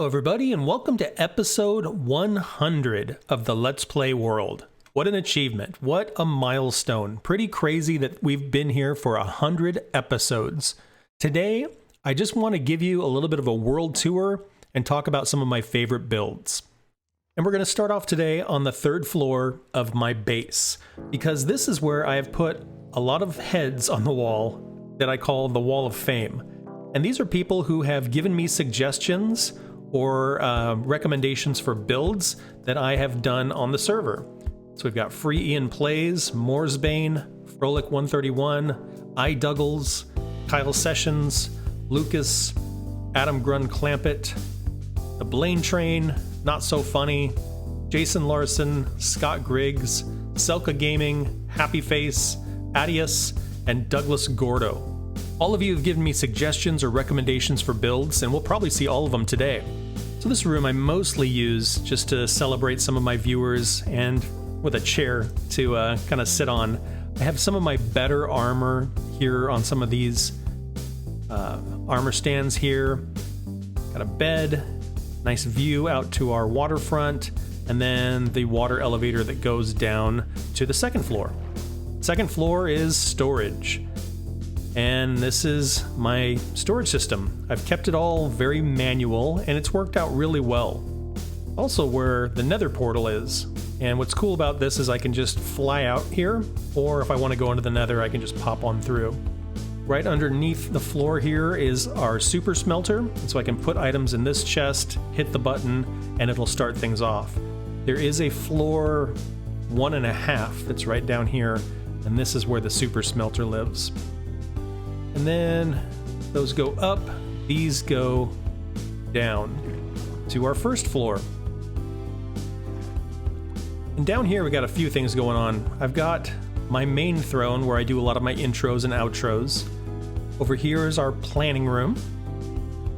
everybody, and welcome to episode 100 of the Let's Play world. What an achievement. What a milestone. Pretty crazy that we've been here for 100 episodes. Today, I just want to give you a little bit of a world tour and talk about some of my favorite builds. And we're going to start off today on the third floor of my base, because this is where I have put a lot of heads on the wall that I call the Wall of Fame. And these are people who have given me suggestions or recommendations for builds that I have done on the server. So we've got Free Ian Plays, Moorsbane, Frolic131, iDuggles, Kyle Sessions, Lucas, Adam Grun Clampett, The Blaine Train, Not So Funny, Jason Larson, Scott Griggs, Selka Gaming, Happy Face, Adius, and Douglas Gordo. All of you have given me suggestions or recommendations for builds, and we'll probably see all of them today. So this room I mostly use just to celebrate some of my viewers and with a chair to kind of sit on. I have some of my better armor here on some of these armor stands here. Got a bed, nice view out to our waterfront, and then the water elevator that goes down to the second floor. Second floor is storage. And this is my storage system. I've kept it all very manual, and it's worked out really well. Also where the Nether portal is. And what's cool about this is I can just fly out here, or if I want to go into the Nether, I can just pop on through. Right underneath the floor here is our super smelter, so I can put items in this chest, hit the button, and it'll start things off. There is a floor 1.5 that's right down here, and this is where the super smelter lives. And then those go up, these go down to our first floor. And down here we got a few things going on. I've got my main throne where I do a lot of my intros and outros. Over here is our planning room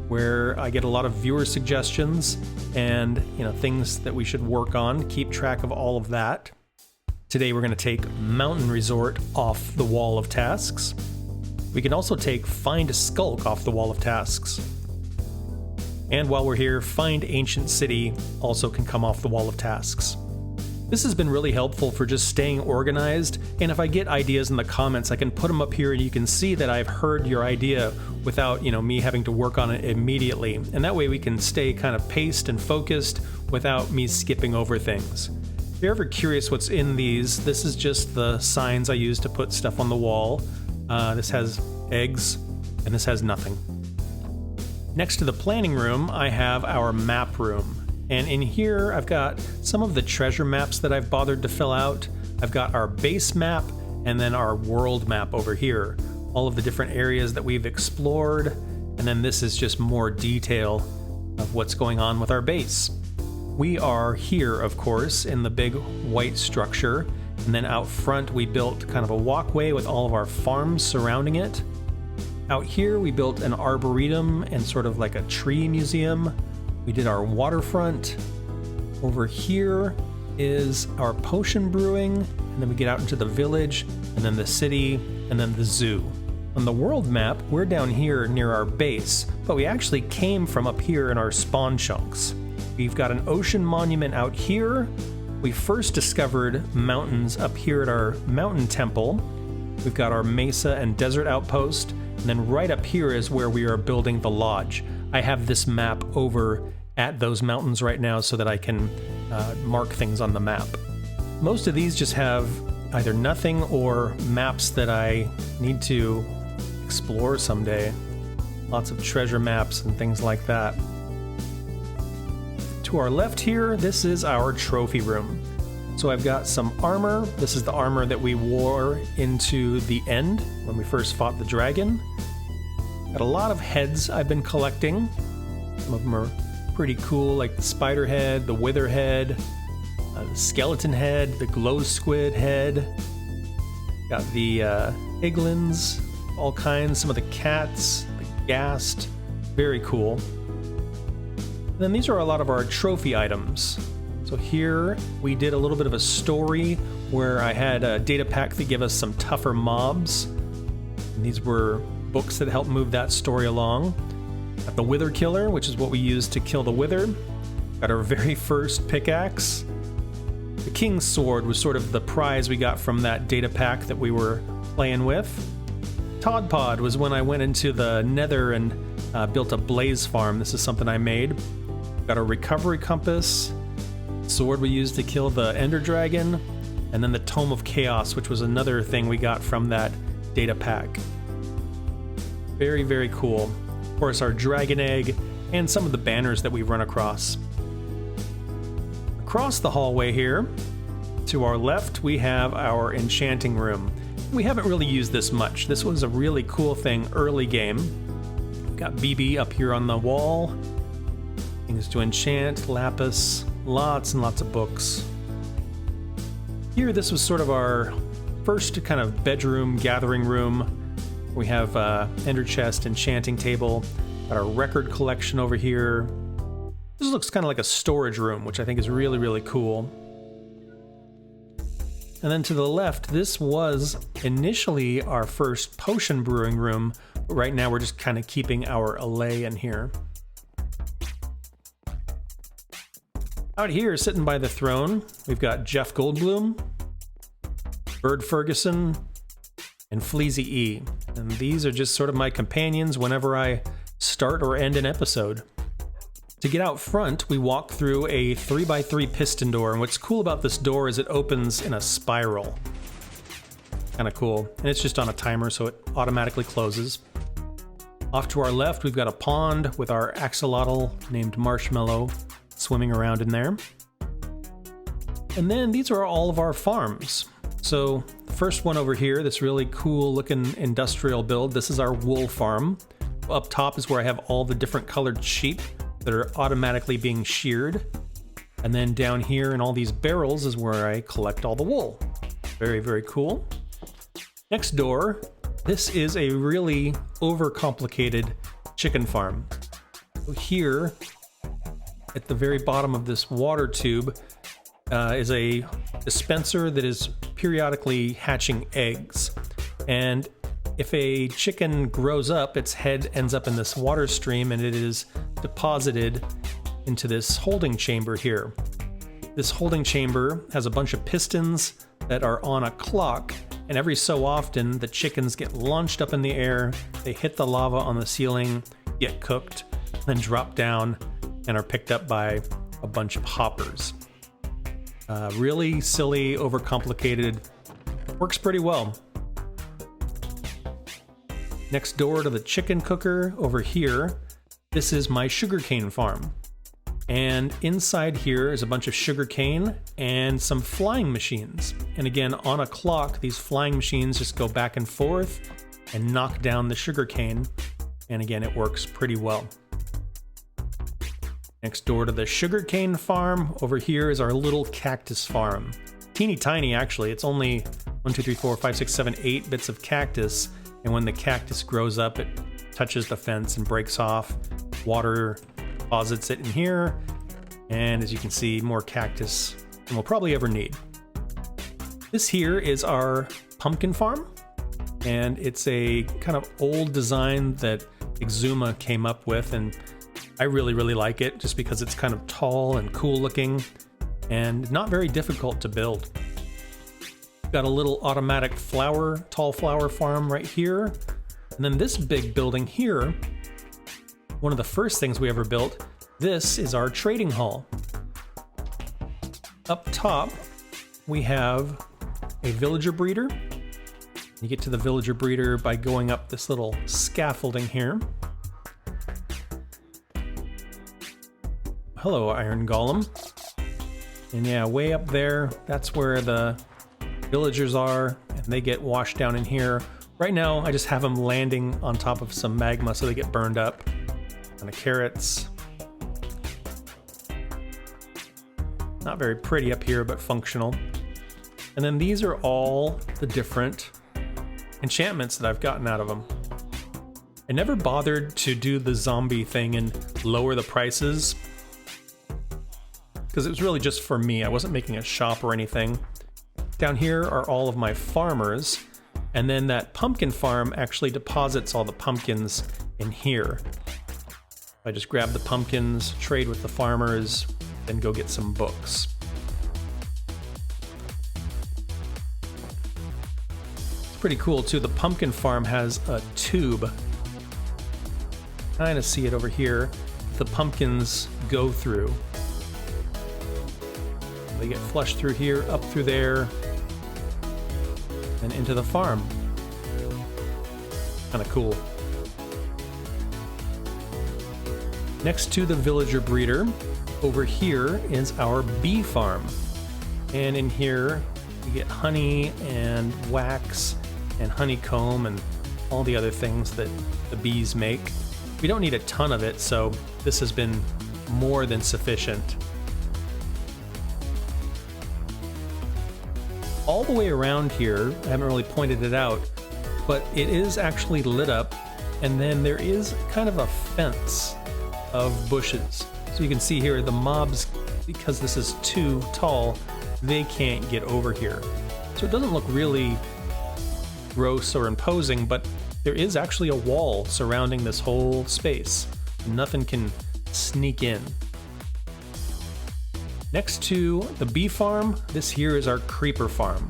where I get a lot of viewer suggestions and things that we should work on, keep track of all of that. Today we're going to take Mountain Resort off the wall of tasks. We can also take Find Skulk off the wall of tasks. And while we're here, Find Ancient City also can come off the wall of tasks. This has been really helpful for just staying organized, and if I get ideas in the comments, I can put them up here and you can see that I've heard your idea without, me having to work on it immediately. And that way we can stay kind of paced and focused without me skipping over things. If you're ever curious what's in these, this is just the signs I use to put stuff on the wall. This has eggs, and this has nothing. Next to the planning room, I have our map room. And in here, I've got some of the treasure maps that I've bothered to fill out. I've got our base map, and then our world map over here. All of the different areas that we've explored, and then this is just more detail of what's going on with our base. We are here, of course, in the big white structure. And then out front, we built kind of a walkway with all of our farms surrounding it. Out here, we built an arboretum and sort of like a tree museum. We did our waterfront. Over here is our potion brewing, and then we get out into the village, and then the city, and then the zoo. On the world map, we're down here near our base, but we actually came from up here in our spawn chunks. We've got an ocean monument out here. We first discovered mountains up here at our mountain temple. We've got our Mesa and Desert Outpost, and then right up here is where we are building the lodge. I have this map over at those mountains right now so that I can mark things on the map. Most of these just have either nothing or maps that I need to explore someday. Lots of treasure maps and things like that. To our left here, this is our trophy room. So I've got some armor. This is the armor that we wore into the end when we first fought the dragon. Got a lot of heads I've been collecting. Some of them are pretty cool, like the spider head, the wither head, the skeleton head, the glow squid head. Got the piglins, all kinds, some of the cats, the ghast. Very cool. And then these are a lot of our trophy items. So here we did a little bit of a story where I had a data pack that gave us some tougher mobs. And these were books that helped move that story along. Got the Wither Killer, which is what we use to kill the Wither. Got our very first pickaxe. The King's Sword was sort of the prize we got from that data pack that we were playing with. Todd Pod was when I went into the Nether and built a blaze farm. This is something I made. Got a recovery compass, sword we used to kill the Ender Dragon, and then the Tome of Chaos, which was another thing we got from that data pack. Very, very cool. Of course, our dragon egg and some of the banners that we've run across. Across the hallway here, to our left, we have our enchanting room. We haven't really used this much. This was a really cool thing early game. We've got BB up here on the wall. Things to enchant, lapis, lots and lots of books. Here, this was sort of our first kind of bedroom, gathering room. We have ender chest, enchanting table, got our record collection over here. This looks kind of like a storage room, which I think is really, really cool. And then to the left, this was initially our first potion brewing room, but right now we're just kind of keeping our allay in here. Out here, sitting by the throne, we've got Jeff Goldblum, Bird Ferguson, and Fleazy E. And these are just sort of my companions whenever I start or end an episode. To get out front, we walk through a 3x3 piston door, and what's cool about this door is it opens in a spiral. Kind of cool. And it's just on a timer, so it automatically closes. Off to our left, we've got a pond with our axolotl named Marshmallow swimming around in there. And then these are all of our farms. So the first one over here, this really cool looking industrial build, this is our wool farm. Up top is where I have all the different colored sheep that are automatically being sheared. And then down here in all these barrels is where I collect all the wool. Very, very cool. Next door, this is a really overcomplicated chicken farm. So here, at the very bottom of this water tube, is a dispenser that is periodically hatching eggs. And if a chicken grows up, its head ends up in this water stream and it is deposited into this holding chamber here. This holding chamber has a bunch of pistons that are on a clock, and every so often the chickens get launched up in the air, they hit the lava on the ceiling, get cooked, then drop down and are picked up by a bunch of hoppers. Really silly, overcomplicated, works pretty well. Next door to the chicken cooker over here, this is my sugarcane farm. And inside here is a bunch of sugarcane and some flying machines. And again, on a clock, these flying machines just go back and forth and knock down the sugarcane. And again, it works pretty well. Next door to the sugarcane farm, over here is our little cactus farm. Teeny tiny, actually. It's only 1, 2, 3, 4, 5, 6, 7, 8 bits of cactus. And when the cactus grows up, it touches the fence and breaks off. Water deposits it in here. And as you can see, more cactus than we'll probably ever need. This here is our pumpkin farm. And it's a kind of old design that Exuma came up with. And I really, really like it just because it's kind of tall and cool looking and not very difficult to build. Got a little automatic tall flower farm right here. And then this big building here, one of the first things we ever built, this is our trading hall. Up top, we have a villager breeder. You get to the villager breeder by going up this little scaffolding here. Hello, Iron Golem. And yeah, way up there, that's where the villagers are, and they get washed down in here. Right now, I just have them landing on top of some magma so they get burned up. And the carrots. Not very pretty up here, but functional. And then these are all the different enchantments that I've gotten out of them. I never bothered to do the zombie thing and lower the prices, because it was really just for me. I wasn't making a shop or anything. Down here are all of my farmers, and then that pumpkin farm actually deposits all the pumpkins in here. I just grab the pumpkins, trade with the farmers, then go get some books. It's pretty cool too. The pumpkin farm has a tube. Kind of see it over here. The pumpkins go through. They get flushed through here, up through there, and into the farm. Kind of cool. Next to the villager breeder, over here is our bee farm. And in here, you get honey and wax and honeycomb and all the other things that the bees make. We don't need a ton of it, so this has been more than sufficient. All the way around here, I haven't really pointed it out, but it is actually lit up, and then there is kind of a fence of bushes. So you can see here the mobs, because this is too tall, they can't get over here. So it doesn't look really gross or imposing, but there is actually a wall surrounding this whole space. Nothing can sneak in. Next to the bee farm, this here is our creeper farm.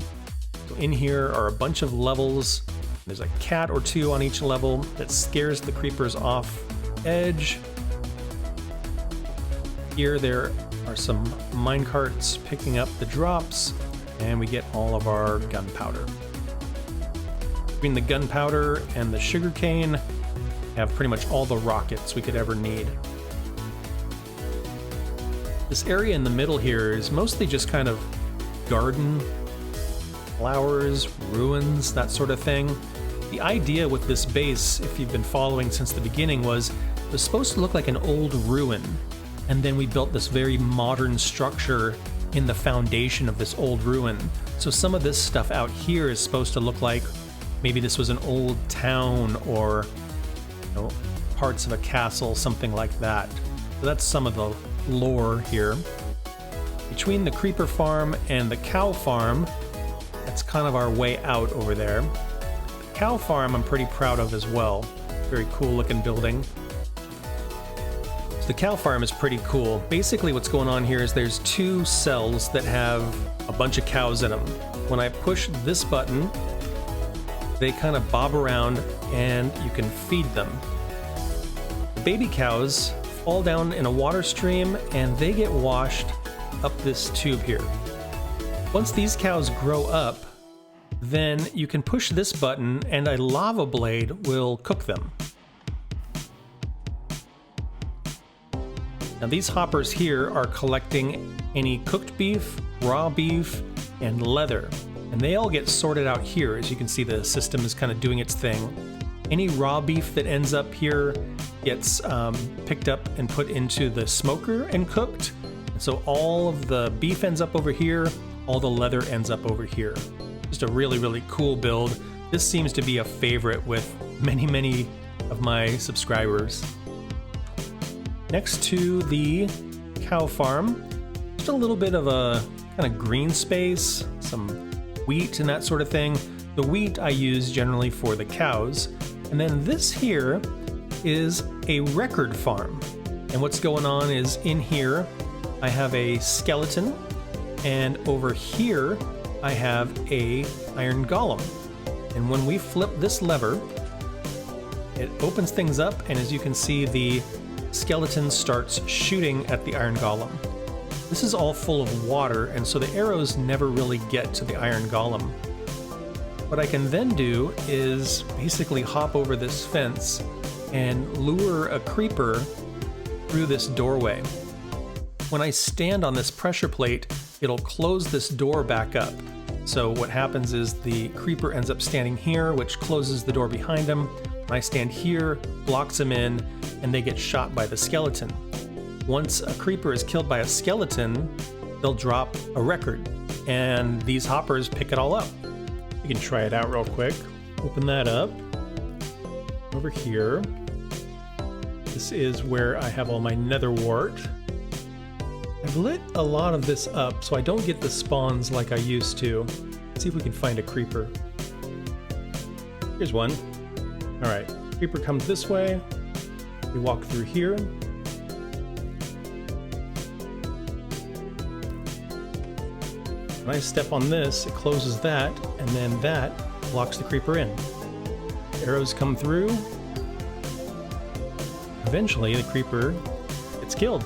So in here are a bunch of levels. There's a cat or two on each level that scares the creepers off edge. Here there are some minecarts picking up the drops, and we get all of our gunpowder. Between the gunpowder and the sugarcane, we have pretty much all the rockets we could ever need. This area in the middle here is mostly just kind of garden, flowers, ruins, that sort of thing. The idea with this base, if you've been following since the beginning, was it was supposed to look like an old ruin. And then we built this very modern structure in the foundation of this old ruin. So some of this stuff out here is supposed to look like maybe this was an old town or, you know, parts of a castle, something like that. So that's some of the lore here. Between the creeper farm and the cow farm, that's kind of our way out over there. The cow farm I'm pretty proud of as well. Very cool looking building. So the cow farm is pretty cool. Basically what's going on here is there's two cells that have a bunch of cows in them. When I push this button, they kind of bob around and you can feed them. The baby cows fall down in a water stream and they get washed up this tube here. Once these cows grow up, then you can push this button and a lava blade will cook them. Now these hoppers here are collecting any cooked beef, raw beef, and leather. And they all get sorted out here. As you can see, the system is kind of doing its thing. Any raw beef that ends up here gets picked up and put into the smoker and cooked. So all of the beef ends up over here, all the leather ends up over here. Just a really, really cool build. This seems to be a favorite with many, many of my subscribers. Next to the cow farm, just a little bit of a kind of green space, some wheat and that sort of thing. The wheat I use generally for the cows. And then this here is a record farm. And what's going on is in here, I have a skeleton, and over here, I have a iron golem. And when we flip this lever, it opens things up, and as you can see, the skeleton starts shooting at the iron golem. This is all full of water, and so the arrows never really get to the iron golem. What I can then do is basically hop over this fence and lure a creeper through this doorway. When I stand on this pressure plate, it'll close this door back up. So what happens is the creeper ends up standing here, which closes the door behind him. When I stand here, blocks him in, and they get shot by the skeleton. Once a creeper is killed by a skeleton, they'll drop a record, and these hoppers pick it all up. You can try it out real quick. Open that up. Over here. This is where I have all my nether wart. I've lit a lot of this up so I don't get the spawns like I used to. Let's see if we can find a creeper. Here's one. All right, creeper comes this way. We walk through here. When I step on this, it closes that, and then that locks the creeper in. Arrows come through. Eventually, the creeper gets killed.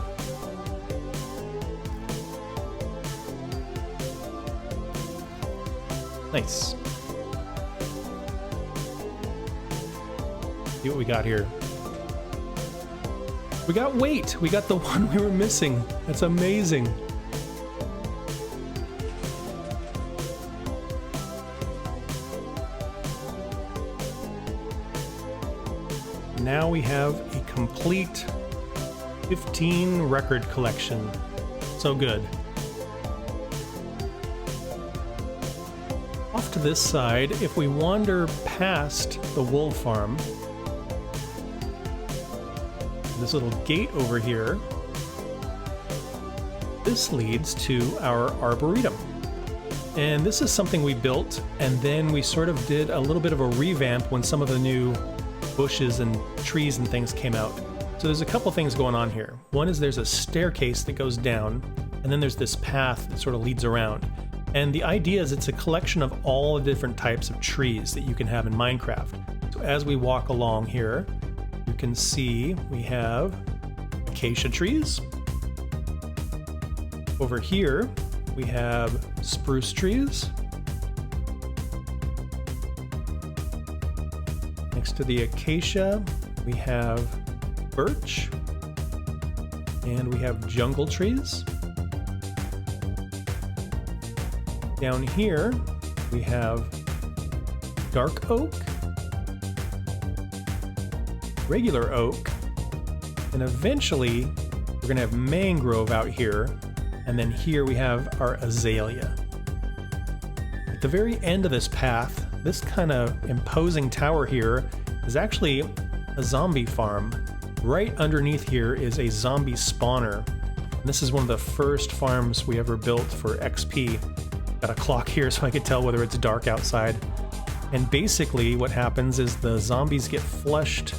Nice. See what we got here. We got weight. We got the one we were missing. That's amazing. Now we have a complete 15 record collection. So good. Off to this side, if we wander past the wool farm, this little gate over here, this leads to our Arboretum. And this is something we built, and then we sort of did a little bit of a revamp when some of the new bushes and trees and things came out. So there's a couple things going on here. One is there's a staircase that goes down, and then there's this path that sort of leads around. And the idea is it's a collection of all the different types of trees that you can have in Minecraft. So as we walk along here, you can see we have acacia trees. Over here, we have spruce trees. Next to the acacia, we have birch, and we have jungle trees. Down here, we have dark oak, regular oak, and eventually we're gonna have mangrove out here, and then here we have our azalea. At the very end of this path, this kind of imposing tower here is actually a zombie farm. Right underneath here is a zombie spawner. And this is one of the first farms we ever built for XP. Got a clock here so I could tell whether it's dark outside. And basically what happens is the zombies get flushed,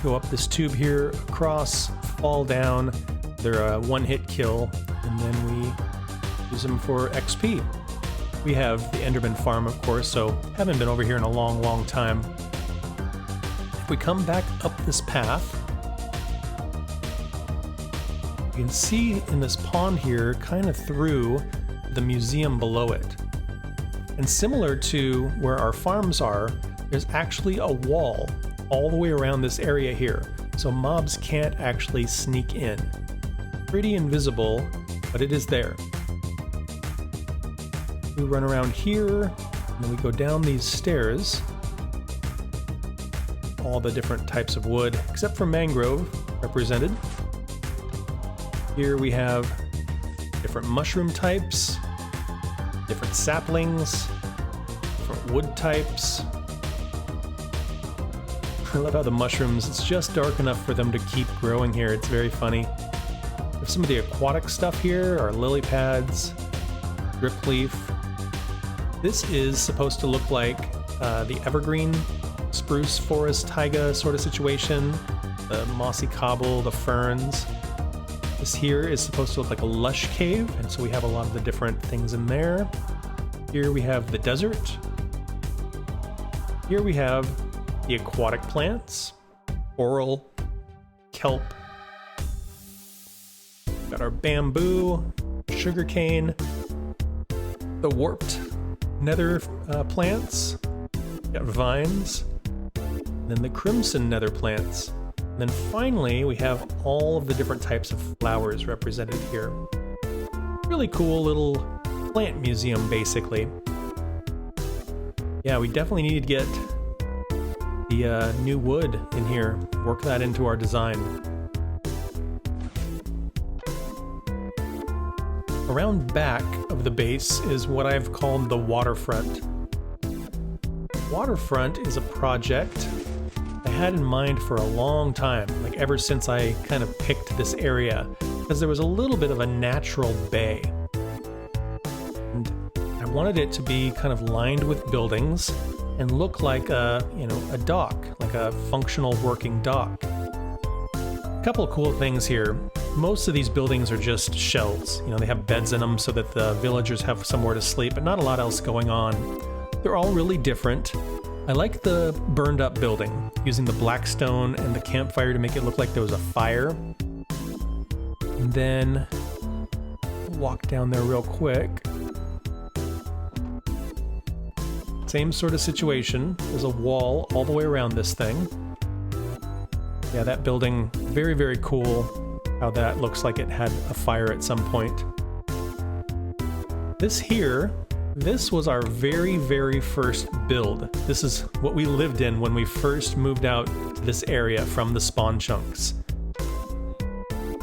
go up this tube here, across, fall down. They're a one-hit kill, and then we use them for XP. We have the Enderman farm, of course, so haven't been over here in a long, long time. If we come back up this path, you can see in this pond here, kind of through the museum below it. And similar to where our farms are, there's actually a wall all the way around this area here, so mobs can't actually sneak in. Pretty invisible, but it is there. We run around here, and then we go down these stairs. All the different types of wood, except for mangrove, represented. Here we have different mushroom types, different saplings, different wood types. I love how the mushrooms, it's just dark enough for them to keep growing here. It's very funny. There's some of the aquatic stuff here, our lily pads, drip leaf. This is supposed to look like the evergreen spruce forest taiga sort of situation, the mossy cobble, the ferns. This here is supposed to look like a lush cave, and so we have a lot of the different things in there. Here we have the desert. Here we have the aquatic plants, coral, kelp. Got our bamboo, sugarcane, the warped nether plants, got vines, and then the crimson nether plants. And then finally, we have all of the different types of flowers represented here. Really cool little plant museum, basically. Yeah, we definitely need to get the new wood in here, work that into our design. Around back of the base is what I've called the Waterfront. Waterfront is a project I had in mind for a long time, like ever since I kind of picked this area, because there was a little bit of a natural bay. And I wanted it to be kind of lined with buildings and look like a dock, like a functional working dock. A couple of cool things here. most of these buildings are just shells. You know, they have beds in them so that the villagers have somewhere to sleep, but not a lot else going on. They're all really different. I like the burned up building, using the black stone and the campfire to make it look like there was a fire. And then walk down there real quick. Same sort of situation. There's a wall all the way around this thing. Yeah, that building, very, very cool how that looks like it had a fire at some point. This here, this was our very, very first build. This is what we lived in when we first moved out to this area from the spawn chunks.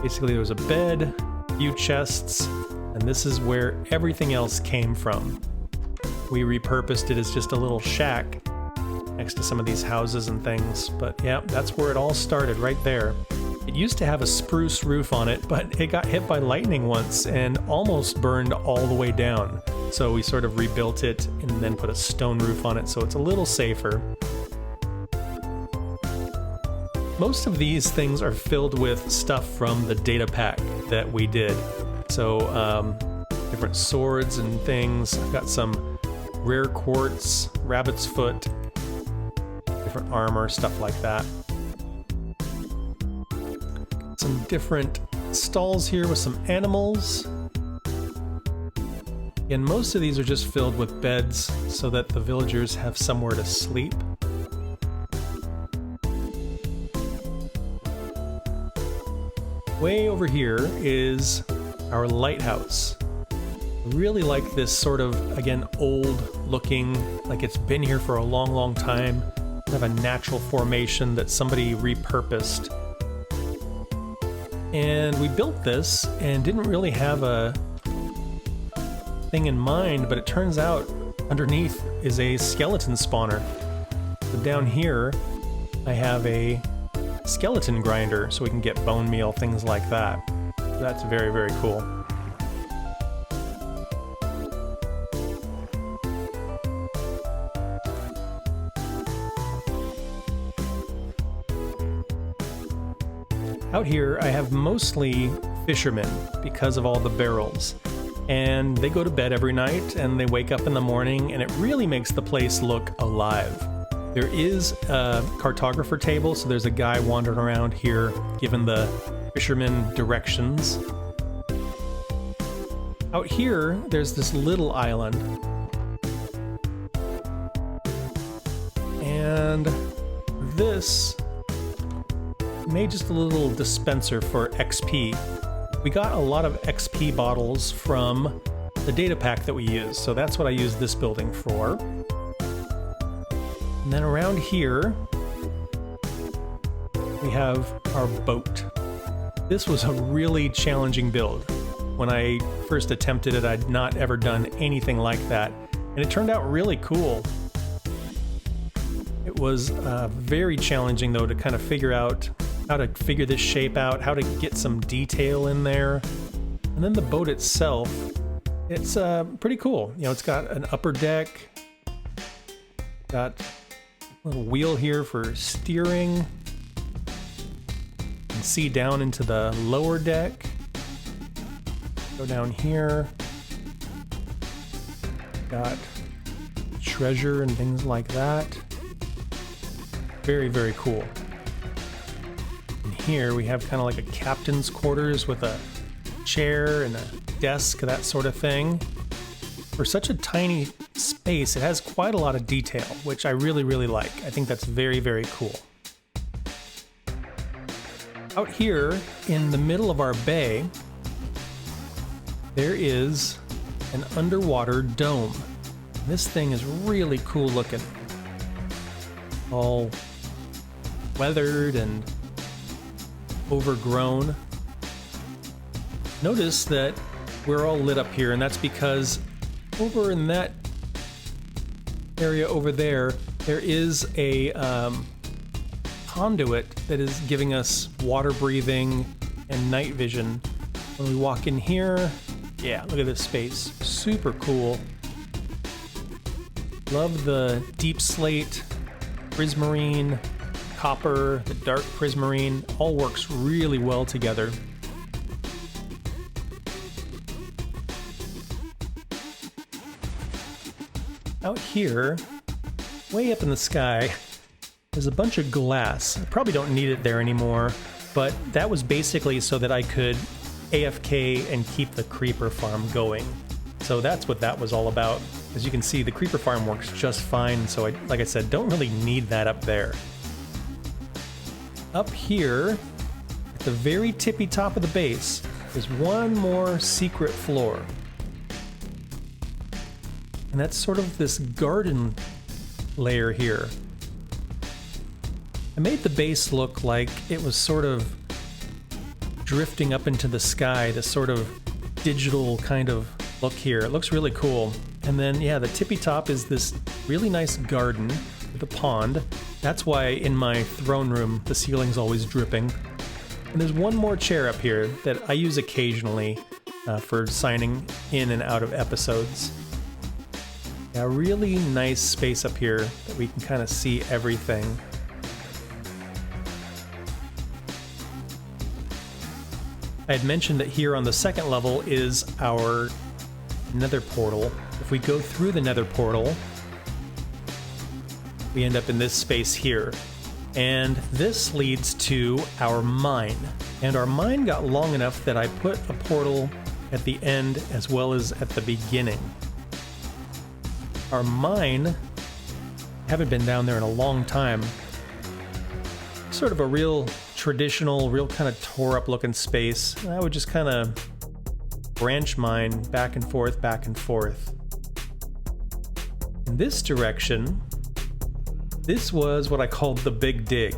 Basically, there was a bed, a few chests, and this is where everything else came from. We repurposed it as just a little shack next to some of these houses and things, but yeah, that's where it all started, right there. It used to have a spruce roof on it, but it got hit by lightning once and almost burned all the way down. So we sort of rebuilt it and then put a stone roof on it so it's a little safer. Most of these things are filled with stuff from the data pack that we did. So different swords and things. I've got some rare quartz, rabbit's foot, different armor, stuff like that. Some different stalls here with some animals. And most of these are just filled with beds so that the villagers have somewhere to sleep. Way over here is our lighthouse. I really like this sort of, again, old looking, like it's been here for a long, long time. Kind of a natural formation that somebody repurposed. And we built this and didn't really have a thing in mind, but it turns out underneath is a skeleton spawner. So down here, I have a skeleton grinder so we can get bone meal, things like that. That's very, very cool. Out here, I have mostly fishermen because of all the barrels. And they go to bed every night and they wake up in the morning and it really makes the place look alive. There is a cartographer table, so there's a guy wandering around here giving the fishermen directions. Out here, there's this little island. And this made just a little dispenser for XP. We got a lot of XP bottles from the data pack that we used, so that's what I used this building for. And then around here, we have our boat. This was a really challenging build. When I first attempted it, I'd not ever done anything like that, and it turned out really cool. It was very challenging, though, to kind of figure out how to figure this shape out, how to get some detail in there. And then the boat itself, it's pretty cool. You know, it's got an upper deck, got a little wheel here for steering. You can see down into the lower deck. Go down here. Got treasure and things like that. Very, very cool. Here we have kind of like a captain's quarters with a chair and a desk, that sort of thing. For such a tiny space, it has quite a lot of detail, which I really, really like. I think that's very, very cool. Out here in the middle of our bay, there is an underwater dome. This thing is really cool looking. All weathered and overgrown. Notice that we're all lit up here, and that's because over in that area over there, there is a conduit that is giving us water breathing and night vision. When we walk in here, yeah, look at this space. Super cool. Love the deep slate, prismarine, copper, the dark prismarine, all works really well together. Out here, way up in the sky, there's a bunch of glass. I probably don't need it there anymore, but that was basically so that I could AFK and keep the creeper farm going. So that's what that was all about. As you can see, the creeper farm works just fine, so like I said, don't really need that up there. Up here, at the very tippy top of the base, there's one more secret floor. And that's sort of this garden layer here. I made the base look like it was sort of drifting up into the sky, this sort of digital kind of look here. It looks really cool. And then, yeah, the tippy top is this really nice garden with a pond. That's why in my throne room, the ceiling's always dripping. And there's one more chair up here that I use occasionally for signing in and out of episodes. Yeah, really nice space up here that we can kind of see everything. I had mentioned that here on the second level is our Nether portal. If we go through the Nether portal, we end up in this space here. And this leads to our mine. And our mine got long enough that I put a portal at the end as well as at the beginning. Our mine, haven't been down there in a long time. Sort of a real traditional, real kind of tore up looking space. And I would just kind of branch mine back and forth, back and forth. In this direction, this was what I called the Big Dig.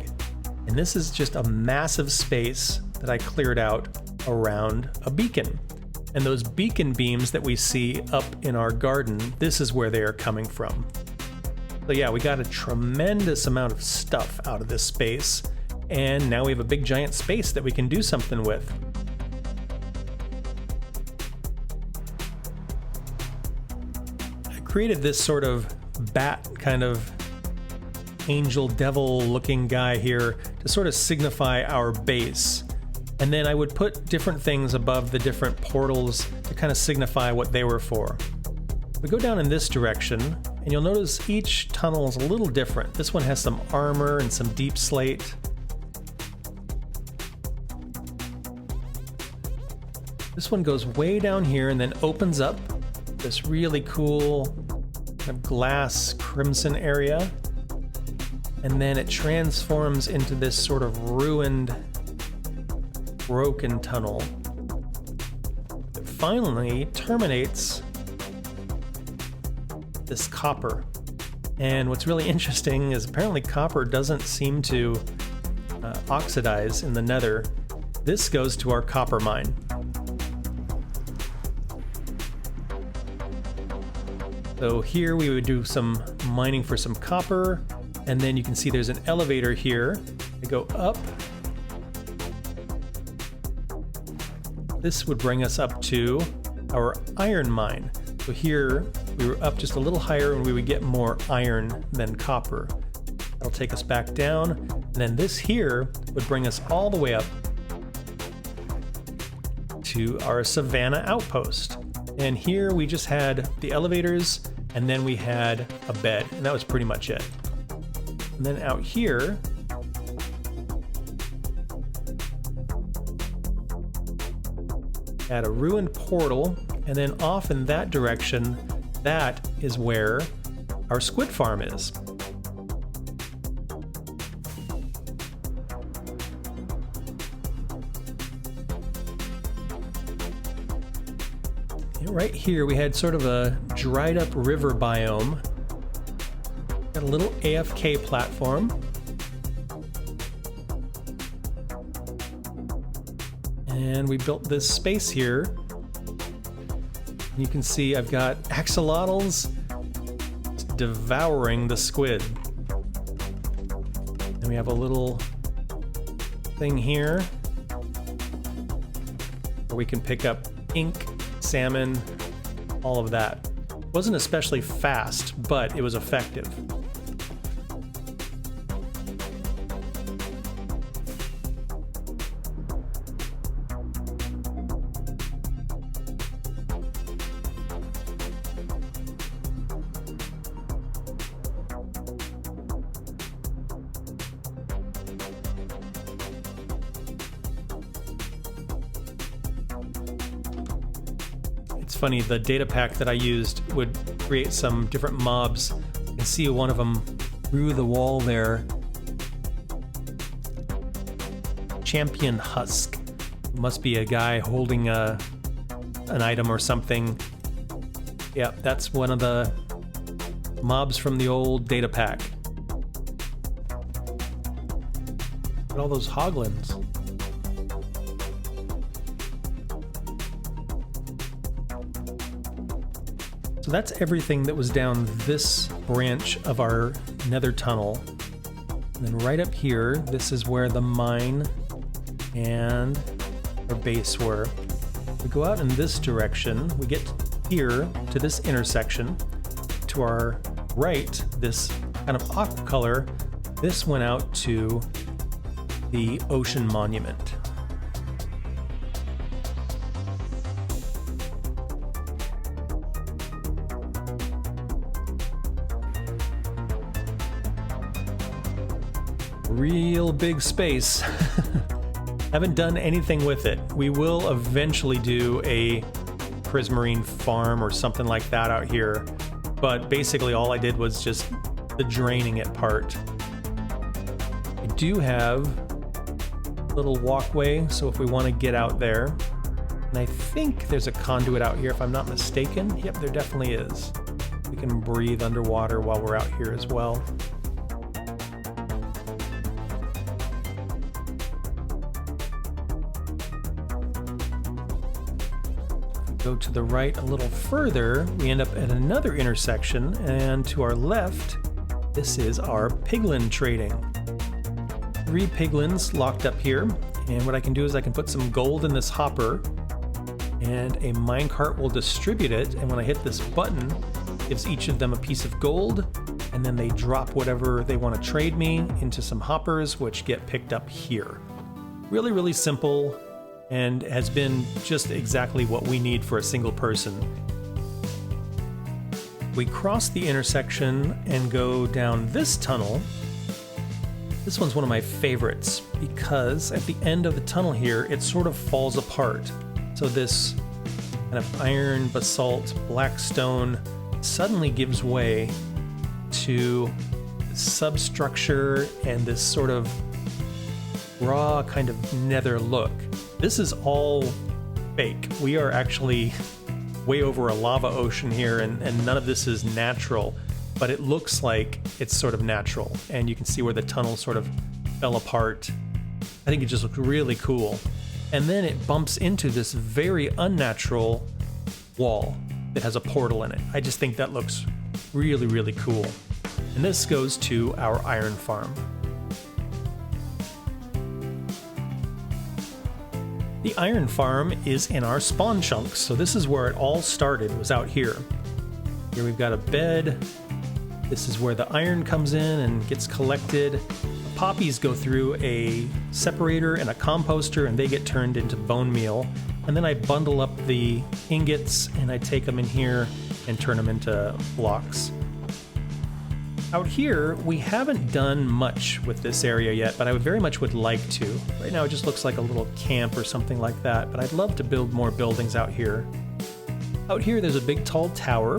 And this is just a massive space that I cleared out around a beacon. And those beacon beams that we see up in our garden, this is where they are coming from. So yeah, we got a tremendous amount of stuff out of this space, and now we have a big giant space that we can do something with. I created this sort of bat kind of angel devil looking guy here to sort of signify our base. And then I would put different things above the different portals to kind of signify what they were for. We go down in this direction, and you'll notice each tunnel is a little different. This one has some armor and some deep slate. This one goes way down here and then opens up this really cool kind of glass crimson area. And then it transforms into this sort of ruined, broken tunnel that finally terminates this copper. And what's really interesting is apparently copper doesn't seem to oxidize in the Nether. This goes to our copper mine. So here we would do some mining for some copper, and then you can see there's an elevator here. We go up. This would bring us up to our iron mine. So here we were up just a little higher and we would get more iron than copper. That'll take us back down. And then this here would bring us all the way up to our Savannah Outpost. And here we just had the elevators and then we had a bed, and that was pretty much it. And then out here, at a ruined portal, and then off in that direction, that is where our squid farm is. And right here we had sort of a dried up river biome. Got a little AFK platform. And we built this space here. You can see I've got axolotls devouring the squid. And we have a little thing here where we can pick up ink, salmon, all of that. Wasn't especially fast, but it was effective. It's funny, the data pack that I used would create some different mobs. You can see one of them through the wall there. Champion Husk. Must be a guy holding an item or something. Yeah, that's one of the mobs from the old data pack. Look at all those hoglins. So that's everything that was down this branch of our nether tunnel. And then right up here, this is where the mine and our base were. We go out in this direction, we get here to this intersection. To our right, this kind of aqua color, this went out to the ocean monument. Real big space. Haven't done anything with it. We will eventually do a prismarine farm or something like that out here, but basically all I did was just the draining it part. We do have a little walkway, so if we want to get out there, and I think there's a conduit out here if I'm not mistaken. Yep, there definitely is. We can breathe underwater while we're out here as well. Go to the right a little further, we end up at another intersection, and to our left, this is our Piglin Trading. 3 piglins locked up here, and what I can do is I can put some gold in this hopper, and a minecart will distribute it, and when I hit this button, it gives each of them a piece of gold, and then they drop whatever they want to trade me into some hoppers, which get picked up here. Really, really simple, and has been just exactly what we need for a single person. We cross the intersection and go down this tunnel. This one's one of my favorites because at the end of the tunnel here, it sort of falls apart. So this kind of iron, basalt, black stone suddenly gives way to substructure and this sort of raw kind of nether look. This is all fake. We are actually way over a lava ocean here, and none of this is natural, but it looks like it's sort of natural. And you can see where the tunnel sort of fell apart. I think it just looked really cool. And then it bumps into this very unnatural wall that has a portal in it. I just think that looks really, really cool. And this goes to our iron farm. The iron farm is in our spawn chunks, so this is where it all started, was out here. Here we've got a bed. This is where the iron comes in and gets collected. The poppies go through a separator and a composter, and they get turned into bone meal. And then I bundle up the ingots and I take them in here and turn them into blocks. Out here, we haven't done much with this area yet, but I very much would like to. Right now it just looks like a little camp or something like that, but I'd love to build more buildings out here. Out here there's a big tall tower,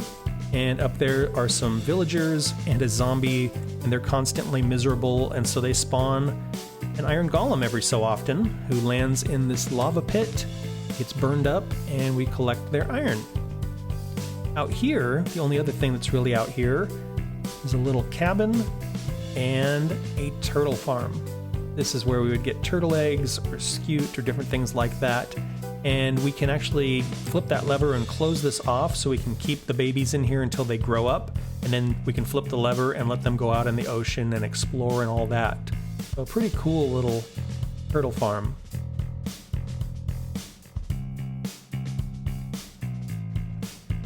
and up there are some villagers and a zombie, and they're constantly miserable, and so they spawn an iron golem every so often, who lands in this lava pit, gets burned up, and we collect their iron. Out here, the only other thing that's really out here is a little cabin and a turtle farm. This is where we would get turtle eggs or scute or different things like that. And we can actually flip that lever and close this off so we can keep the babies in here until they grow up. And then we can flip the lever and let them go out in the ocean and explore and all that. So a pretty cool little turtle farm.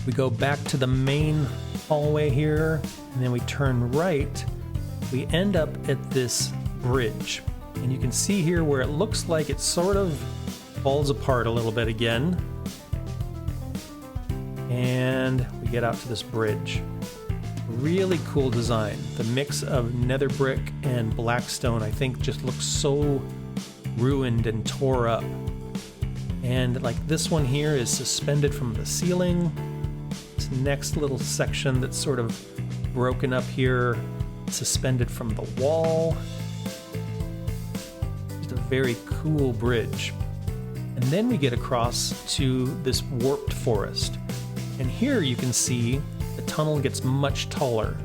We go back to the main hallway here, and then we turn right. We end up at this bridge, and you can see here where it looks like it sort of falls apart a little bit again, and we get out to this bridge. Really cool design. The mix of nether brick and black stone I think just looks so ruined and tore up. And like this one here is suspended from the ceiling. This next little section that's sort of broken up here, suspended from the wall. Just a very cool bridge. And then we get across to this warped forest. And here you can see the tunnel gets much taller,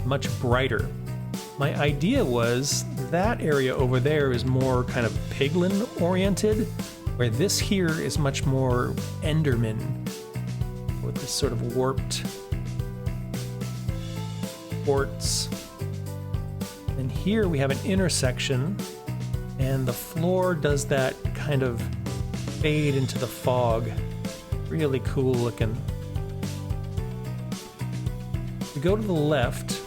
much brighter. My idea was that area over there is more kind of Piglin oriented, where this here is much more Enderman, with this sort of warped quartz. And here we have an intersection, and the floor does that kind of fade into the fog. Really cool looking. We go to the left,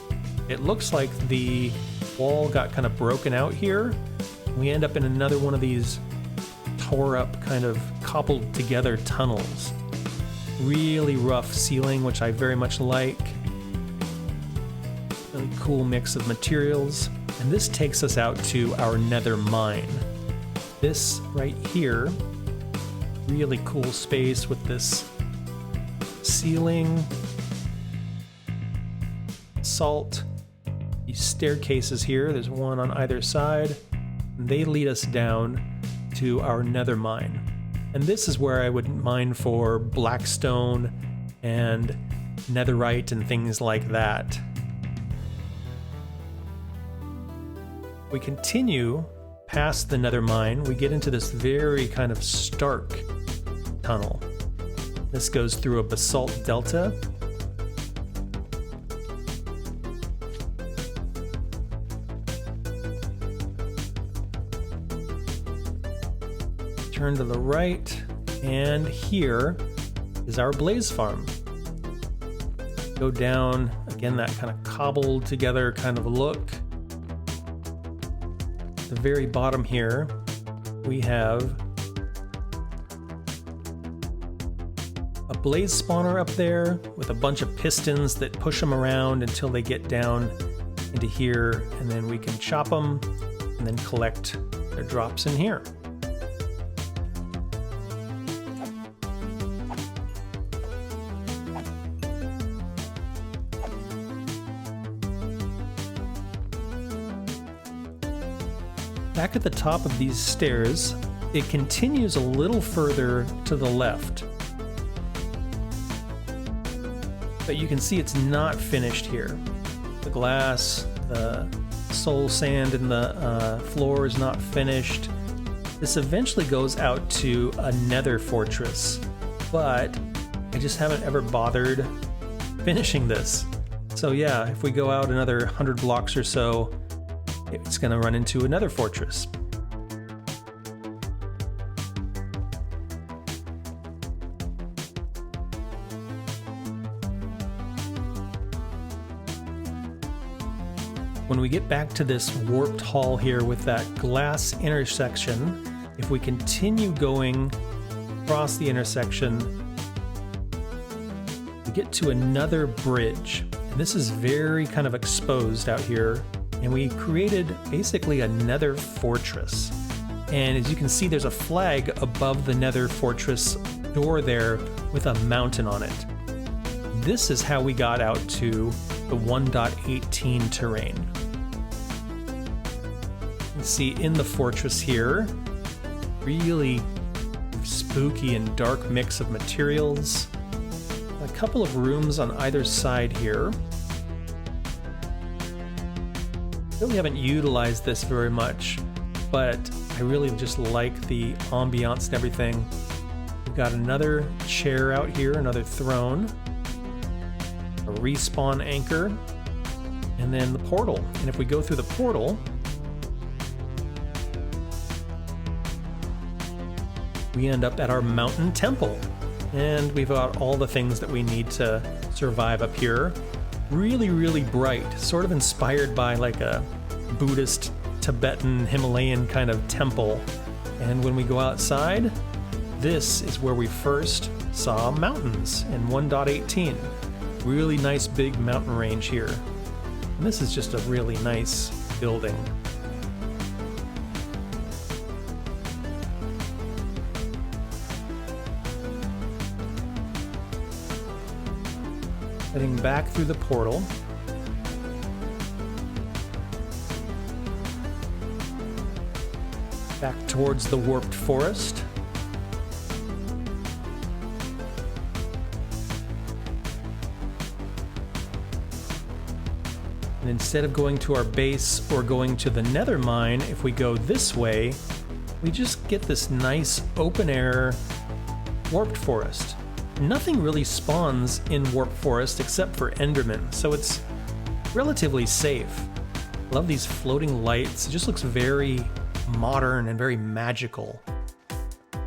it looks like the wall got kind of broken out here. We end up in another one of these tore up, kind of cobbled together tunnels. Really rough ceiling, which I very much like. Really cool mix of materials. And this takes us out to our Nether mine. This right here, really cool space with this ceiling, salt, these staircases here, there's one on either side, and they lead us down to our Nether mine. And this is where I would mine for blackstone and netherite and things like that. We continue past the Nether mine, we get into this very kind of stark tunnel. This goes through a basalt delta. Turn to the right, and here is our blaze farm. Go down, again, that kind of cobbled together kind of look. At the very bottom here, we have a blaze spawner up there with a bunch of pistons that push them around until they get down into here, and then we can chop them and then collect their drops in here. Back at the top of these stairs, it continues a little further to the left. But you can see it's not finished here. The glass, the soul sand in the floor is not finished. This eventually goes out to a nether fortress, but I just haven't ever bothered finishing this. So yeah, if we go out another 100 blocks or so, it's going to run into another fortress. When we get back to this warped hall here with that glass intersection, if we continue going across the intersection, we get to another bridge. And this is very kind of exposed out here. And we created basically a nether fortress. And as you can see, there's a flag above the nether fortress door there with a mountain on it. This is how we got out to the 1.18 terrain. You can see in the fortress here, really spooky and dark mix of materials. A couple of rooms on either side here. Really haven't utilized this very much, but I really just like the ambiance and everything. We've got another chair out here, another throne, a respawn anchor, and then the portal. And if we go through the portal, we end up at our mountain temple. And we've got all the things that we need to survive up here. Really, really bright, sort of inspired by like a Buddhist, Tibetan, Himalayan kind of temple. And when we go outside, this is where we first saw mountains in 1.18. Really nice big mountain range here. And this is just a really nice building. Heading back through the portal. Back towards the warped forest. And instead of going to our base or going to the Nether mine, if we go this way, we just get this nice open air warped forest. Nothing really spawns in warped forest except for Endermen, so it's relatively safe. Love these floating lights. It just looks very modern and very magical.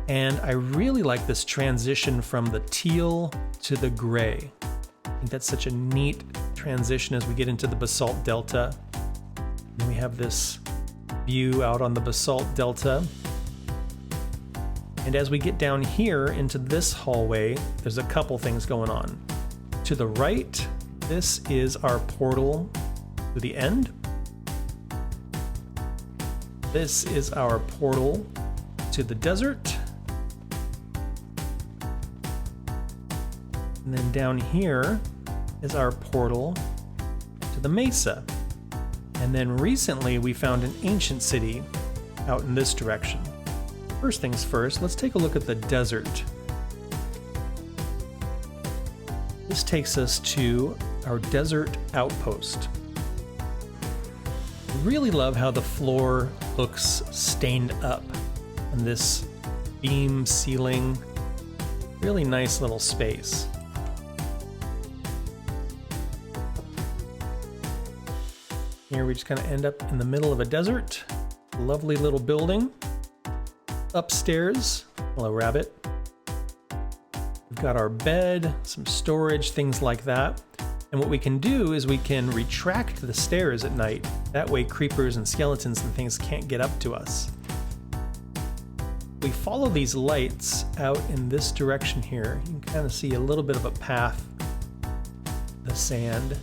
And I really like this transition from the teal to the gray. I think that's such a neat transition as we get into the Basalt Delta. And we have this view out on the Basalt Delta. And as we get down here into this hallway, there's a couple things going on. To the right, this is our portal to the end. This is our portal to the desert. And then down here is our portal to the Mesa. And then recently we found an ancient city out in this direction. First things first, let's take a look at the desert. This takes us to our Desert Outpost. I really love how the floor looks stained up and this beam ceiling. Really nice little space. Here we just kind of end up in the middle of a desert. Lovely little building. Upstairs, hello rabbit. We've got our bed, some storage, things like that. And what we can do is we can retract the stairs at night. That way creepers and skeletons and things can't get up to us. We follow these lights out in this direction here. You can kind of see a little bit of a path, the sand.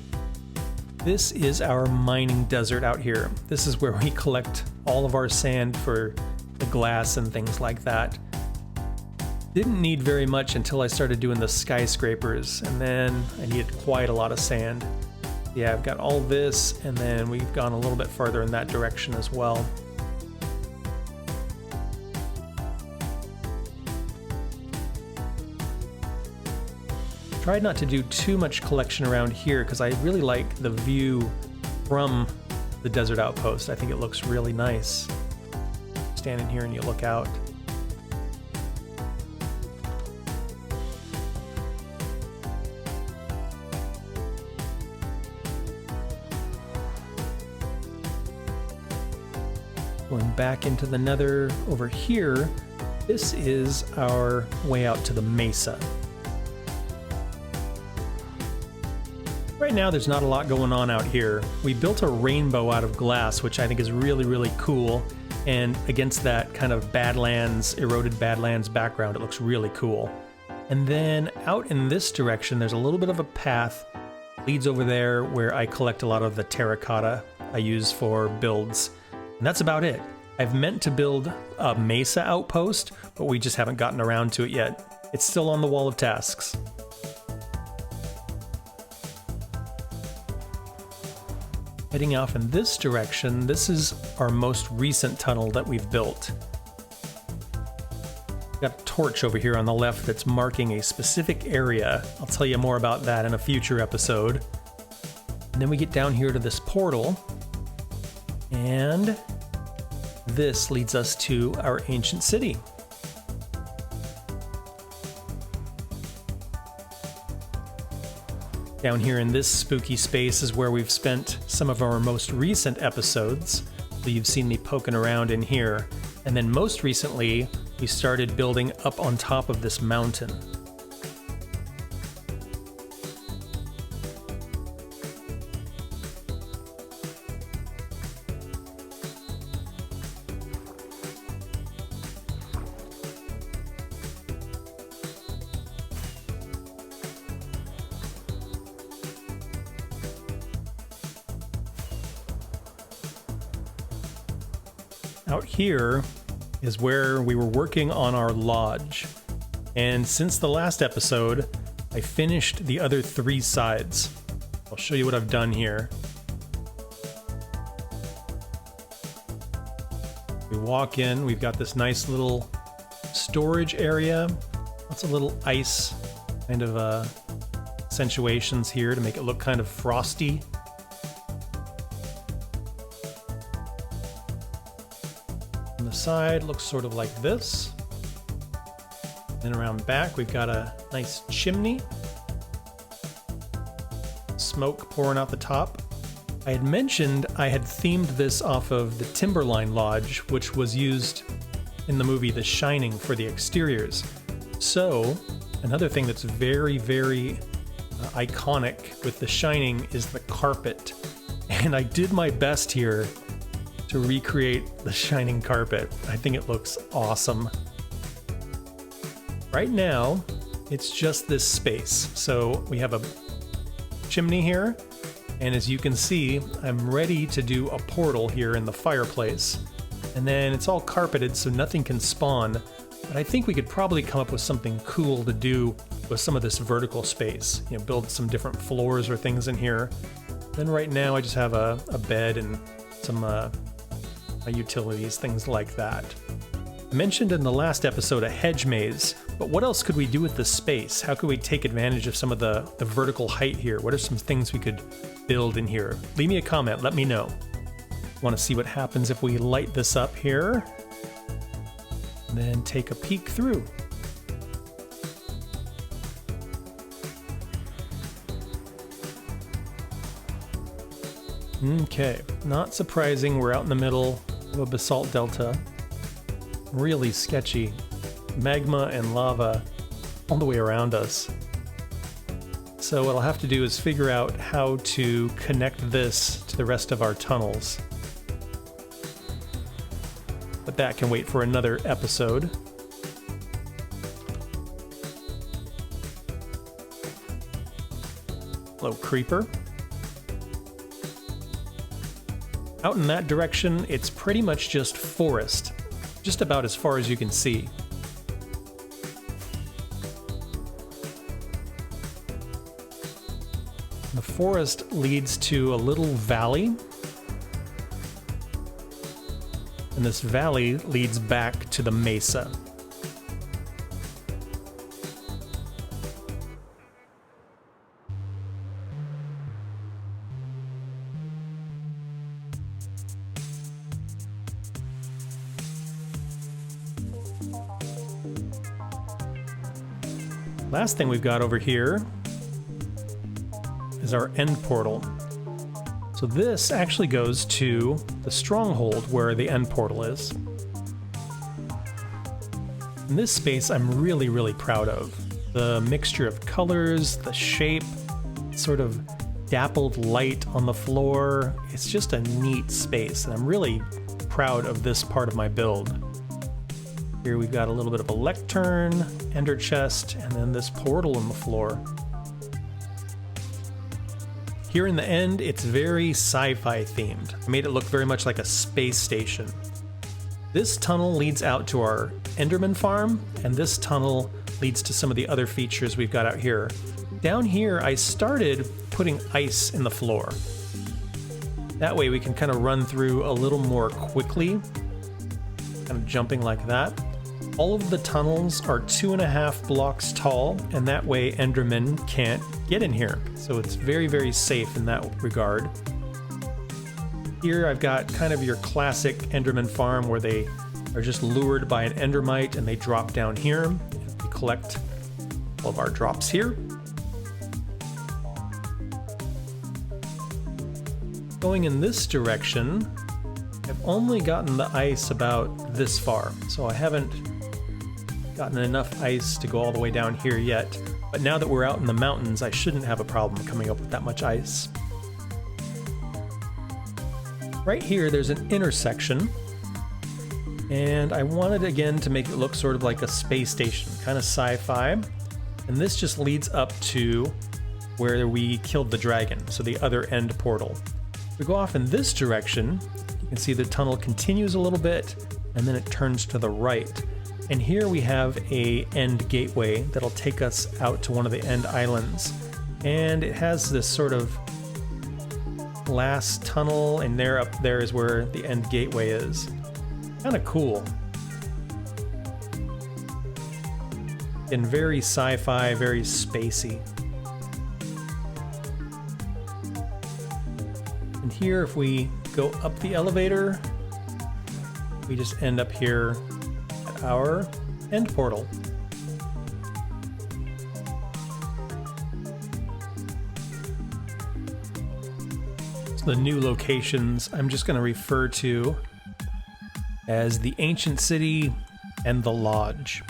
This is our mining desert out here. This is where we collect all of our sand for the glass and things like that. Didn't need very much until I started doing the skyscrapers, and then I needed quite a lot of sand. Yeah, I've got all this, and then we've gone a little bit farther in that direction as well. Tried not to do too much collection around here because I really like the view from the Desert Outpost. I think it looks really nice. Stand in here and you look out. Going back into the Nether over here, this is our way out to the Mesa. Right now there's not a lot going on out here. We built a rainbow out of glass, which I think is really, really cool. And against that kind of Badlands, eroded Badlands background, it looks really cool. And then out in this direction, there's a little bit of a path leads over there where I collect a lot of the terracotta I use for builds. And that's about it. I've meant to build a Mesa outpost, but we just haven't gotten around to it yet. It's still on the wall of tasks. Heading off in this direction, this is our most recent tunnel that we've built. Got a torch over here on the left that's marking a specific area. I'll tell you more about that in a future episode. And then we get down here to this portal, and this leads us to our ancient city. Down here in this spooky space is where we've spent some of our most recent episodes. So you've seen me poking around in here. And then most recently, we started building up on top of this mountain. Out here is where we were working on our lodge. And since the last episode, I finished the other 3 sides. I'll show you what I've done here. We walk in, we've got this nice little storage area. Lots of little ice kind of accentuations here to make it look kind of frosty. On the side looks sort of like this. Then around back we've got a nice chimney. Smoke pouring out the top. I had mentioned I had themed this off of the Timberline Lodge, which was used in the movie The Shining for the exteriors. So, another thing that's very, very iconic with The Shining is the carpet. And I did my best here to recreate the Shining carpet. I think it looks awesome. Right now, it's just this space. So we have a chimney here. And as you can see, I'm ready to do a portal here in the fireplace. And then it's all carpeted so nothing can spawn. But I think we could probably come up with something cool to do with some of this vertical space. You know, build some different floors or things in here. Then right now I just have a bed and some utilities, things like that. I mentioned in the last episode a hedge maze, but what else could we do with this space? How could we take advantage of some of the vertical height here? What are some things we could build in here? Leave me a comment, let me know. Want to see what happens if we light this up here? And then take a peek through. Okay, not surprising, we're out in the middle of a basalt delta. Really sketchy. Magma and lava all the way around us. So what I'll have to do is figure out how to connect this to the rest of our tunnels. But that can wait for another episode. Hello, creeper. Out in that direction, it's pretty much just forest. Just about as far as you can see. The forest leads to a little valley. And this valley leads back to the mesa. Last thing we've got over here is our end portal. So this actually goes to the stronghold where the end portal is. And this space I'm really, really proud of. The mixture of colors, the shape, sort of dappled light on the floor. It's just a neat space, and I'm really proud of this part of my build. Here we've got a little bit of a lectern, ender chest, and then this portal on the floor. Here in the end, it's very sci-fi themed. I made it look very much like a space station. This tunnel leads out to our Enderman farm, and this tunnel leads to some of the other features we've got out here. Down here, I started putting ice in the floor. That way we can kind of run through a little more quickly, kind of jumping like that. All of the tunnels are 2.5 blocks tall, and that way Endermen can't get in here. So it's very, very safe in that regard. Here I've got kind of your classic Enderman farm where they are just lured by an Endermite and they drop down here. We collect all of our drops here. Going in this direction, I've only gotten the ice about this far, so I haven't gotten enough ice to go all the way down here yet. But now that we're out in the mountains, I shouldn't have a problem coming up with that much ice. Right here, there's an intersection, and I wanted again to make it look sort of like a space station, kind of sci-fi. And this just leads up to where we killed the dragon, so the other end portal. If we go off in this direction, you can see the tunnel continues a little bit, and then it turns to the right. And here we have a end gateway that'll take us out to one of the end islands. And it has this sort of glass tunnel, and there up there is where the end gateway is. Kind of cool. And very sci-fi, very spacey. And here, if we go up the elevator, we just end up here at our end portal. So the new locations I'm just going to refer to as the Ancient City and the Lodge.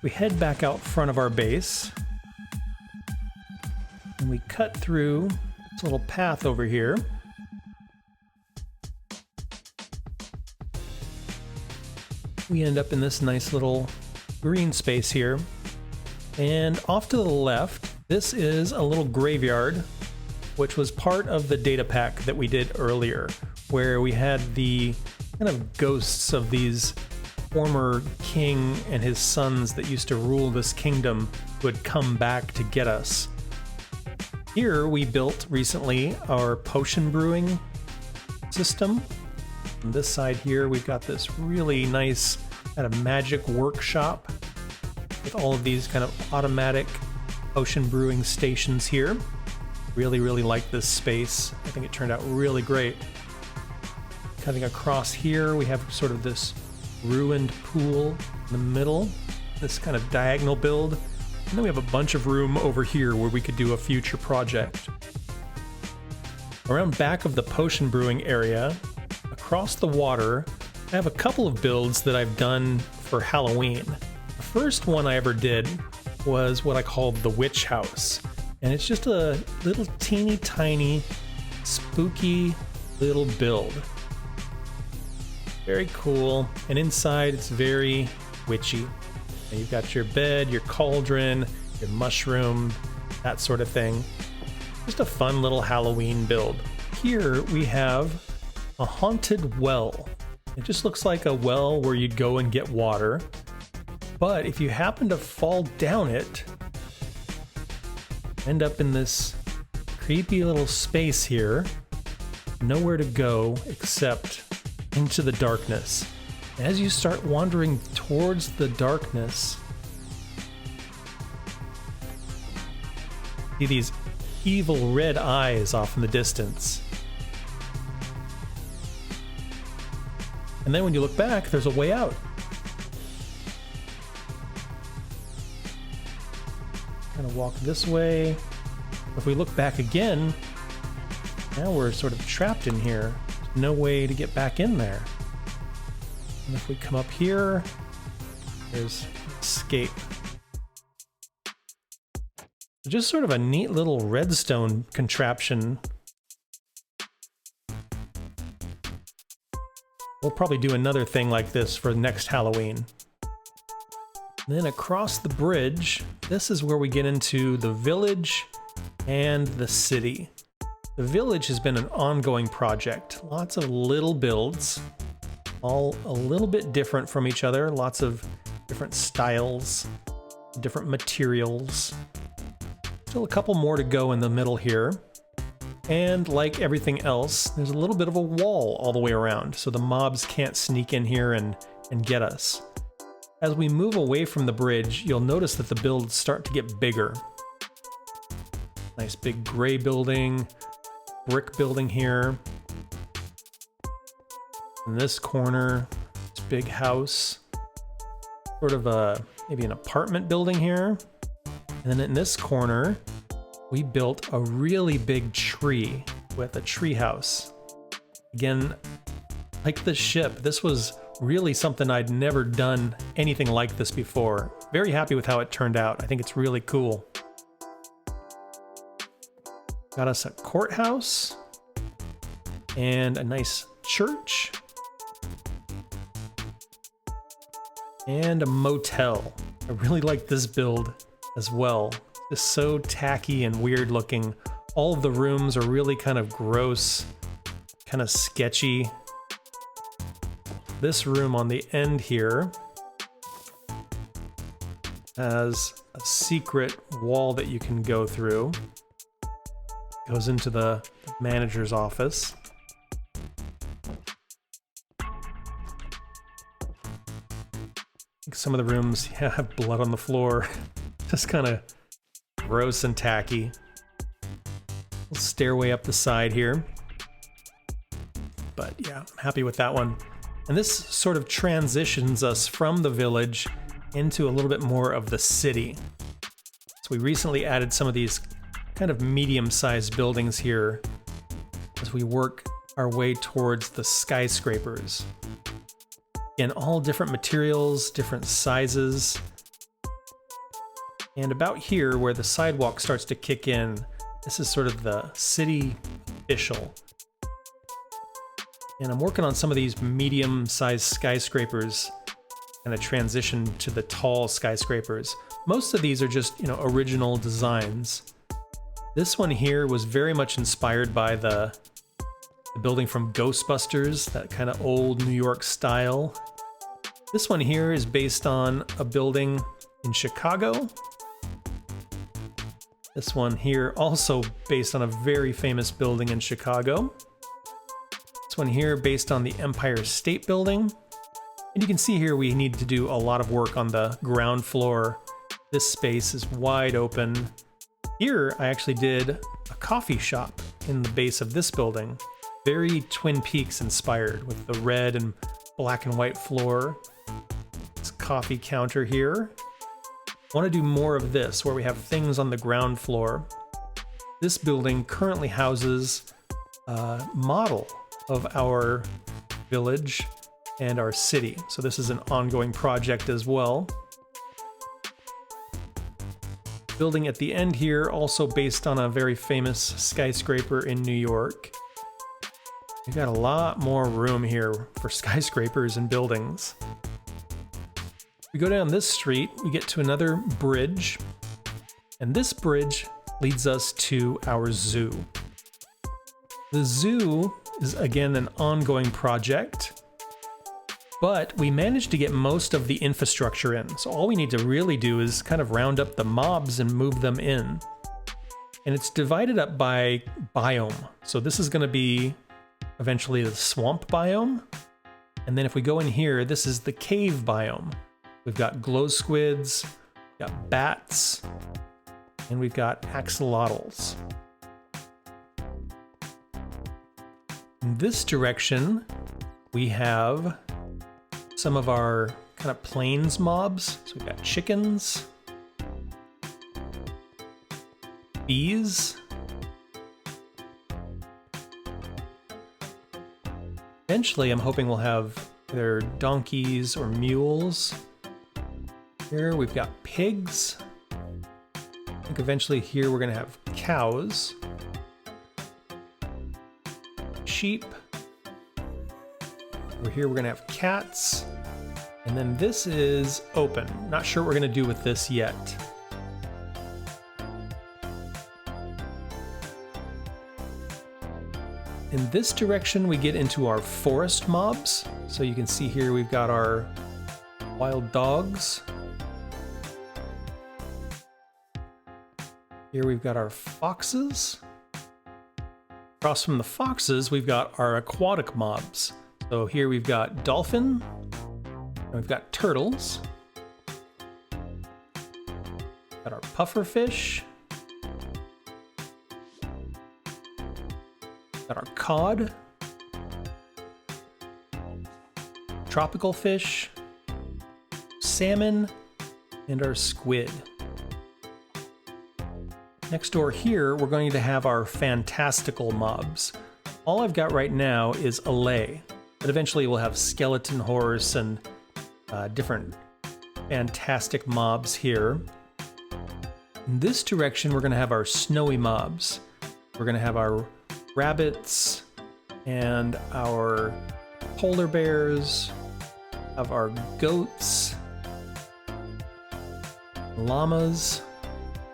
We head back out front of our base, and we cut through this little path over here. We end up in this nice little green space here. And off to the left, this is a little graveyard, which was part of the data pack that we did earlier, where we had the kind of ghosts of these former king and his sons that used to rule this kingdom who had come back to get us. Here we built recently our potion brewing system. On this side here, we've got this really nice kind of magic workshop with all of these kind of automatic potion brewing stations here. Really, really like this space. I think it turned out really great. Cutting across here, we have sort of this ruined pool in the middle, this kind of diagonal build. And then we have a bunch of room over here where we could do a future project. Around back of the potion brewing area, across the water, I have a couple of builds that I've done for Halloween. The first one I ever did was what I called the Witch House. And it's just a little teeny tiny, spooky little build. Very cool, and inside it's very witchy. And you've got your bed, your cauldron, your mushroom, that sort of thing. Just a fun little Halloween build. Here we have a haunted well. It just looks like a well where you'd go and get water. But if you happen to fall down it, end up in this creepy little space here. Nowhere to go except into the darkness. As you start wandering towards the darkness, see these evil red eyes off in the distance. And then when you look back, there's a way out. Kind of walk this way. If we look back again, now we're sort of trapped in here. There's no way to get back in there. And if we come up here, there's escape. Just sort of a neat little redstone contraption. We'll probably do another thing like this for next Halloween. And then across the bridge, this is where we get into the village and the city. The village has been an ongoing project. Lots of little builds, all a little bit different from each other. Lots of different styles, different materials. Still a couple more to go in the middle here. And like everything else, there's a little bit of a wall all the way around, so the mobs can't sneak in here and get us. As we move away from the bridge, you'll notice that the builds start to get bigger. Nice big gray building, brick building here. In this corner, this big house. Sort of maybe an apartment building here. And then in this corner, we built a really big tree with a tree house. Again, like the ship, this was really something I'd never done anything like this before. Very happy with how it turned out. I think it's really cool. Got us a courthouse and a nice church and a motel. I really like this build as well. Just so tacky and weird looking. All of the rooms are really kind of gross, kind of sketchy. This room on the end here has a secret wall that you can go through. Goes into the manager's office. Some of the rooms have blood on the floor. Just kind of gross and tacky. Little stairway up the side here. But yeah, I'm happy with that one. And this sort of transitions us from the village into a little bit more of the city. So we recently added some of these kind of medium-sized buildings here as we work our way towards the skyscrapers. In all different materials, different sizes. And about here, where the sidewalk starts to kick in, this is sort of the city official. And I'm working on some of these medium-sized skyscrapers and a transition to the tall skyscrapers. Most of these are just, you know, original designs. This one here was very much inspired by the building from Ghostbusters, that kind of old New York style. This one here is based on a building in Chicago. This one here also based on a very famous building in Chicago. This one here based on the Empire State Building. And you can see here we need to do a lot of work on the ground floor. This space is wide open. Here I actually did a coffee shop in the base of this building. Very Twin Peaks inspired with the red and black and white floor. This coffee counter here. I want to do more of this where we have things on the ground floor. This building currently houses a model of our village and our city. So this is an ongoing project as well. Building at the end here, also based on a very famous skyscraper in New York. We've got a lot more room here for skyscrapers and buildings. We go down this street, we get to another bridge, and this bridge leads us to our zoo. The zoo is again an ongoing project, but we managed to get most of the infrastructure in. So all we need to really do is kind of round up the mobs and move them in. And it's divided up by biome. So this is going to be eventually the swamp biome. And then if we go in here, this is the cave biome. We've got glow squids, we've got bats, and we've got axolotls. In this direction, we have some of our kind of plains mobs. So we've got chickens, bees, eventually I'm hoping we'll have either donkeys or mules. Here we've got pigs. I think eventually here we're going to have cows, sheep. Over here we're going to have cats. And then this is open. Not sure what we're going to do with this yet. In this direction we get into our forest mobs. So you can see here we've got our wild dogs. Here we've got our foxes. Across from the foxes, we've got our aquatic mobs. So here we've got dolphin, and we've got turtles. Got our pufferfish. Got our cod. Tropical fish. Salmon, and our squid. Next door here, we're going to have our fantastical mobs. All I've got right now is a lay, but eventually we'll have skeleton horse and different fantastic mobs here. In this direction, we're going to have our snowy mobs. We're going to have our rabbits and our polar bears, have our goats, llamas.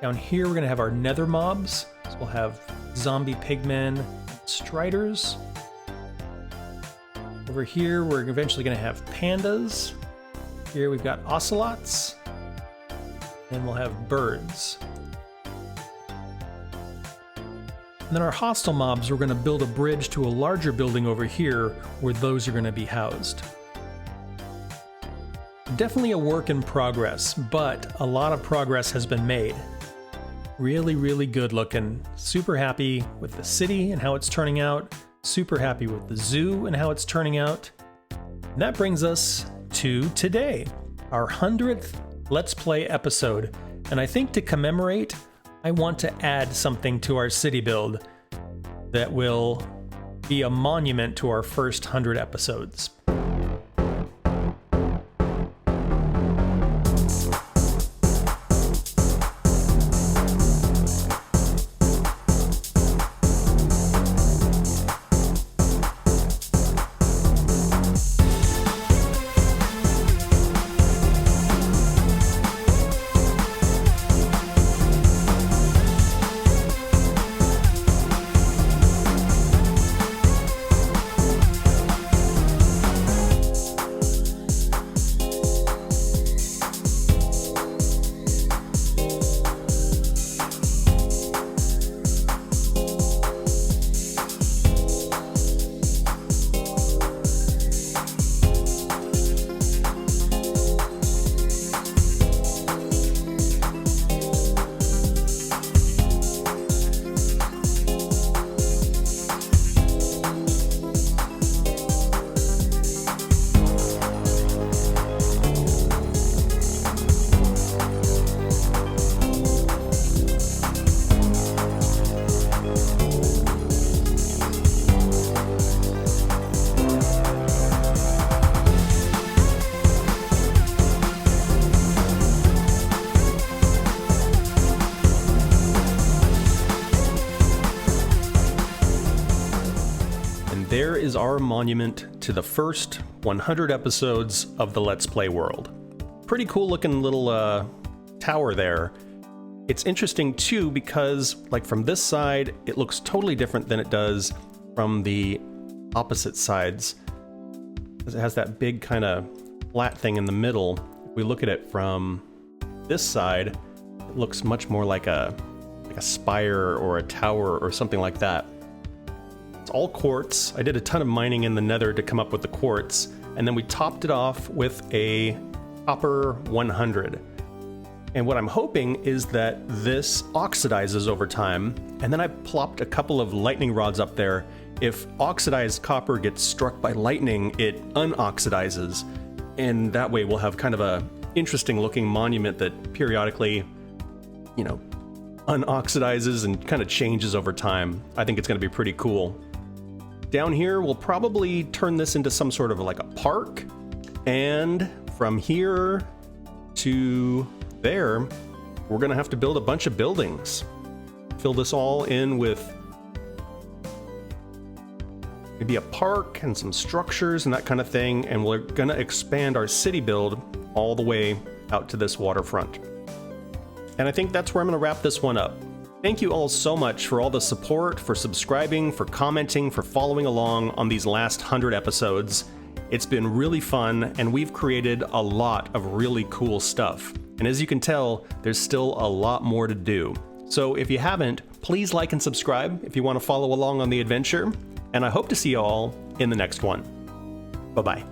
Down here, we're going to have our nether mobs. So we'll have zombie pigmen, striders. Over here, we're eventually going to have pandas. Here we've got ocelots. And we'll have birds. And then our hostile mobs, we're going to build a bridge to a larger building over here where those are going to be housed. Definitely a work in progress, but a lot of progress has been made. Really, really good looking. Super happy with the city and how it's turning out. Super happy with the zoo and how it's turning out. And that brings us to today, our 100th Let's Play episode. And I think to commemorate, I want to add something to our city build that will be a monument to our first 100 episodes. There is our monument to the first 100 episodes of the Let's Play world. Pretty cool looking little tower there. It's interesting too because like from this side it looks totally different than it does from the opposite sides. It has that big kind of flat thing in the middle. If we look at it from this side, it looks much more like a spire or a tower or something like that. It's all quartz. I did a ton of mining in the Nether to come up with the quartz, and then we topped it off with a copper 100. And what I'm hoping is that this oxidizes over time, and then I plopped a couple of lightning rods up there. If oxidized copper gets struck by lightning, it unoxidizes, and that way we'll have kind of a interesting looking monument that periodically, you know, unoxidizes and kind of changes over time. I think it's going to be pretty cool. Down here, we'll probably turn this into some sort of like a park, and from here to there, we're going to have to build a bunch of buildings. Fill this all in with maybe a park and some structures and that kind of thing, and we're going to expand our city build all the way out to this waterfront. And I think that's where I'm going to wrap this one up. Thank you all so much for all the support, for subscribing, for commenting, for following along on these last 100 episodes. It's been really fun, and we've created a lot of really cool stuff. And as you can tell, there's still a lot more to do. So if you haven't, please like and subscribe if you want to follow along on the adventure, and I hope to see you all in the next one. Bye-bye.